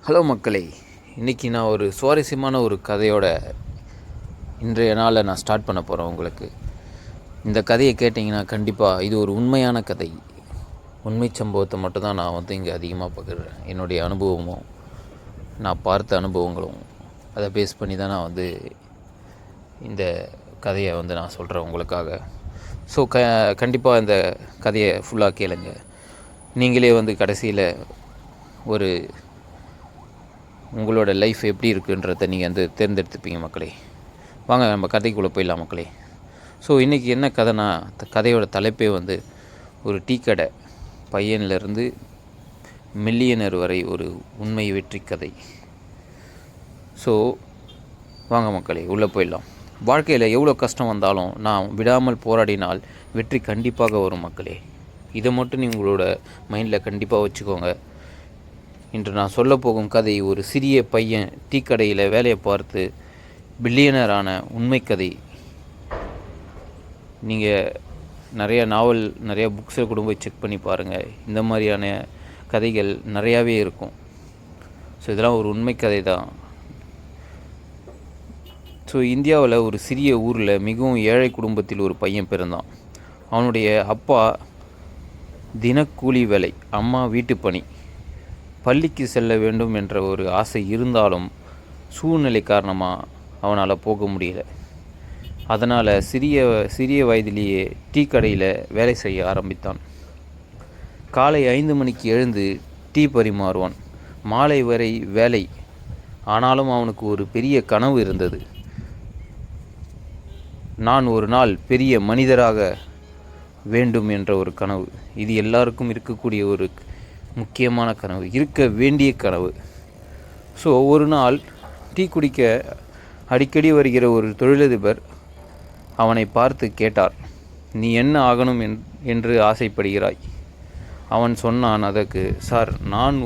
Hello மக்களே, இன்றைக்கி நான் ஒரு சுவாரஸ்யமான ஒரு கதையோட இன்றைய நாளை நான் ஸ்டார்ட் பண்ண போகிறேன். உங்களுக்கு இந்த கதையை கேட்டிங்கன்னா கண்டிப்பாக இது ஒரு உண்மையான கதை. உண்மை சம்பவத்தை மட்டும்தான் நான் இங்கே அதிகமாக பார்க்குறேன். என்னுடைய அனுபவமும் நான் பார்த்த அனுபவங்களும் அதை பேஸ் பண்ணி தான் நான் இந்த கதையை நான் சொல்கிறேன் உங்களுக்காக. ஸோ கண்டிப்பாக இந்த கதையை ஃபுல்லாக கேளுங்க. நீங்களே கடைசியில் ஒரு உங்களோட லைஃப் எப்படி இருக்குன்றதை நீங்கள் தேர்ந்தெடுத்துப்பீங்க மக்களே. வாங்க நம்ம கதைக்குள்ளே போயிடலாம் மக்களே. ஸோ இன்றைக்கி என்ன கதைனா, கதையோட தலைப்பே ஒரு டீ கடை பையன்லேருந்து மில்லியனர் வரை ஒரு உண்மை வெற்றி கதை. ஸோ வாங்க மக்களே உள்ளே போயிடலாம். வாழ்க்கையில் எவ்வளோ கஷ்டம் வந்தாலும் நான் விடாமல் போராடினால் வெற்றி கண்டிப்பாக வரும் மக்களே. இதை மட்டும் நீங்கள் உங்களோட மைண்டில் கண்டிப்பாக வச்சுக்கோங்க. இன்று நான் சொல்ல போகும் கதை ஒரு சிறிய பையன் டீ கடையில் வேலையை பார்த்து பில்லியனரான உண்மை கதை. நீங்கள் நிறையா நாவல், நிறையா புக்ஸில் கூட போய் செக் பண்ணி பாருங்கள். இந்த மாதிரியான கதைகள் நிறையாவே இருக்கும். ஸோ இதெல்லாம் ஒரு உண்மை கதை தான். ஸோ இந்தியாவில் ஒரு சிறிய ஊரில் மிகவும் ஏழை குடும்பத்தில் ஒரு பையன் பிறந்தான். அவனுடைய அப்பா தினக்கூலி வேலை, அம்மா வீட்டு பணி. பள்ளிக்கு செல்ல வேண்டும் என்ற ஒரு ஆசை இருந்தாலும் சூழ்நிலை காரணமாக அவனால் போக முடியல. அதனால் சிறிய வயதிலேயே டீ கடையில் வேலை செய்ய ஆரம்பித்தான். காலை 5 மணிக்கு எழுந்து டீ பரிமாறுவான். மாலை வரை வேலை. ஆனாலும் அவனுக்கு ஒரு பெரிய கனவு இருந்தது. நான் ஒரு நாள் பெரிய மனிதராக வேண்டும் என்ற ஒரு கனவு. இது எல்லாருக்கும் இருக்கக்கூடிய ஒரு முக்கியமான கனவு, இருக்க வேண்டிய கனவு. ஸோ ஒரு நாள் டீ குடிக்க அடிக்கடி வருகிற ஒரு தொழிலதிபர் அவனை பார்த்து கேட்டார், நீ என்ன ஆகணும் என்று ஆசைப்படுகிறாய்? அவன் சொன்னான் அதற்கு, சார், நான்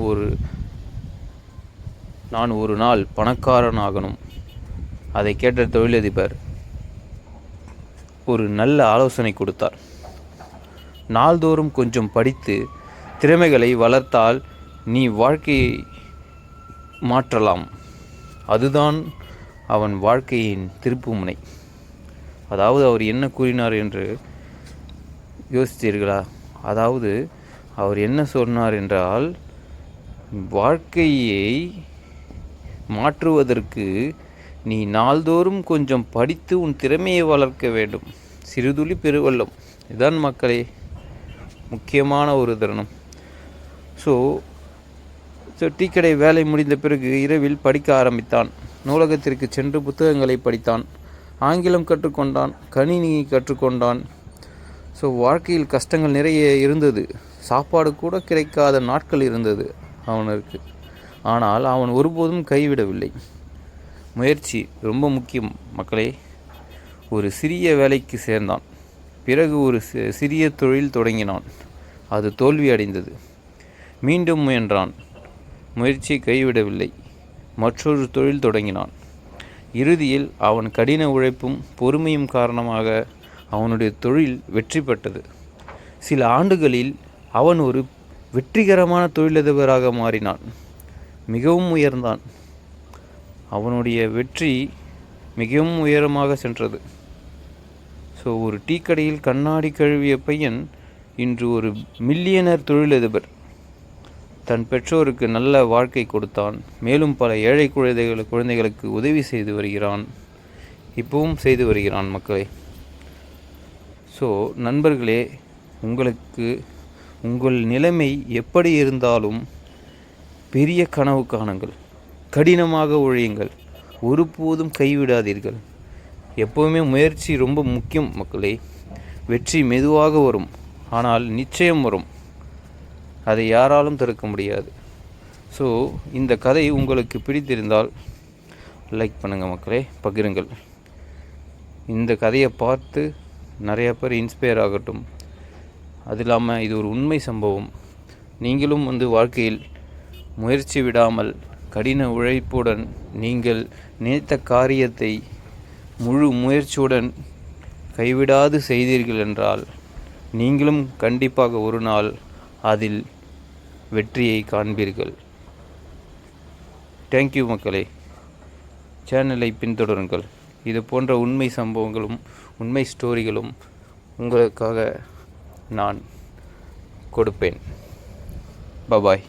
ஒரு நாள் பணக்காரன் ஆகணும். அதை கேட்ட தொழிலதிபர் ஒரு நல்ல ஆலோசனை கொடுத்தார். நாள்தோறும் கொஞ்சம் படித்து திறமைகளை வளர்த்தால் நீ வாழ்க்கையை மாற்றலாம். அதுதான் அவன் வாழ்க்கையின் திருப்புமுனை. அதாவது அவர் என்ன கூறினார் என்று யோசித்தீர்களா? அதாவது அவர் என்ன சொன்னார் என்றால், வாழ்க்கையை மாற்றுவதற்கு நீ நாள்தோறும் கொஞ்சம் படித்து உன் திறமையை வளர்க்க வேண்டும். சிறுதுளி பெருவெள்ளம். இதுதான் மக்களே முக்கியமான ஒரு தருணம். ஸோ டீ கடை வேலை முடிந்த பிறகு இரவில் படிக்க ஆரம்பித்தான். நூலகத்திற்கு சென்று புத்தகங்களை படித்தான். ஆங்கிலம் கற்றுக்கொண்டான், கணினியை கற்றுக்கொண்டான். ஸோ வாழ்க்கையில் கஷ்டங்கள் நிறைய இருந்தது. சாப்பாடு கூட கிடைக்காத நாட்கள் இருந்தது அவனுக்கு. ஆனால் அவன் ஒருபோதும் கைவிடவில்லை. முயற்சி ரொம்ப முக்கியம் மக்களே. ஒரு சிறிய வேலைக்கு சேர்ந்தான். பிறகு ஒரு சிறிய தொழில் தொடங்கினான். அது தோல்வி அடைந்தது. மீண்டும் முயன்றான். முயற்சியை கைவிடவில்லை. மற்றொரு தொழில் தொடங்கினான். இறுதியில் அவன் கடின உழைப்பும் பொறுமையும் காரணமாக அவனுடைய தொழில் வெற்றி பெற்றது. சில ஆண்டுகளில் அவன் ஒரு வெற்றிகரமான தொழிலதிபராக மாறினான். மிகவும் உயர்ந்தான். அவனுடைய வெற்றி மிகவும் உயரமாக சென்றது. ஸோ ஒரு டீ கடையில் கண்ணாடி கழுவிய பையன் இன்று ஒரு மில்லியனர் தொழிலதிபர். தன் பெற்றோருக்கு நல்ல வாழ்க்கை கொடுத்தான். மேலும் பல ஏழை குழந்தைகளுக்கு உதவி செய்து வருகிறான். இப்பவும் செய்து வருகிறான் மக்களே. ஸோ நண்பர்களே, உங்களுக்கு உங்கள் நிலைமை எப்படி இருந்தாலும் பெரிய கனவு காணுங்கள். கடினமாக உழையுங்கள். ஒருபோதும் கைவிடாதீர்கள். எப்போவுமே முயற்சி ரொம்ப முக்கியம் மக்களே. வெற்றி மெதுவாக வரும், ஆனால் நிச்சயம் வரும். அதை யாராலும் தடுக்க முடியாது. ஸோ இந்த கதை உங்களுக்கு பிடித்திருந்தால் லைக் பண்ணுங்கள் மக்களே, பகிருங்கள். இந்த கதையை பார்த்து நிறையா பேர் இன்ஸ்பயர் ஆகட்டும். அது இல்லாமல் இது ஒரு உண்மை சம்பவம். நீங்களும் வாழ்க்கையில் முயற்சி விடாமல் கடின உழைப்புடன் நீங்கள் நினைத்த காரியத்தை முழு முயற்சியுடன் கைவிடாது செய்தீர்கள் என்றால் நீங்களும் கண்டிப்பாக ஒரு நாள் அதில் வெற்றியை காண்பீர்கள். தேங்க்யூ மக்களே. சேனலை பின்தொடருங்கள். இது போன்ற உண்மை சம்பவங்களும் உண்மை ஸ்டோரிகளும் உங்களுக்காக நான் கொடுப்பேன். பாய்.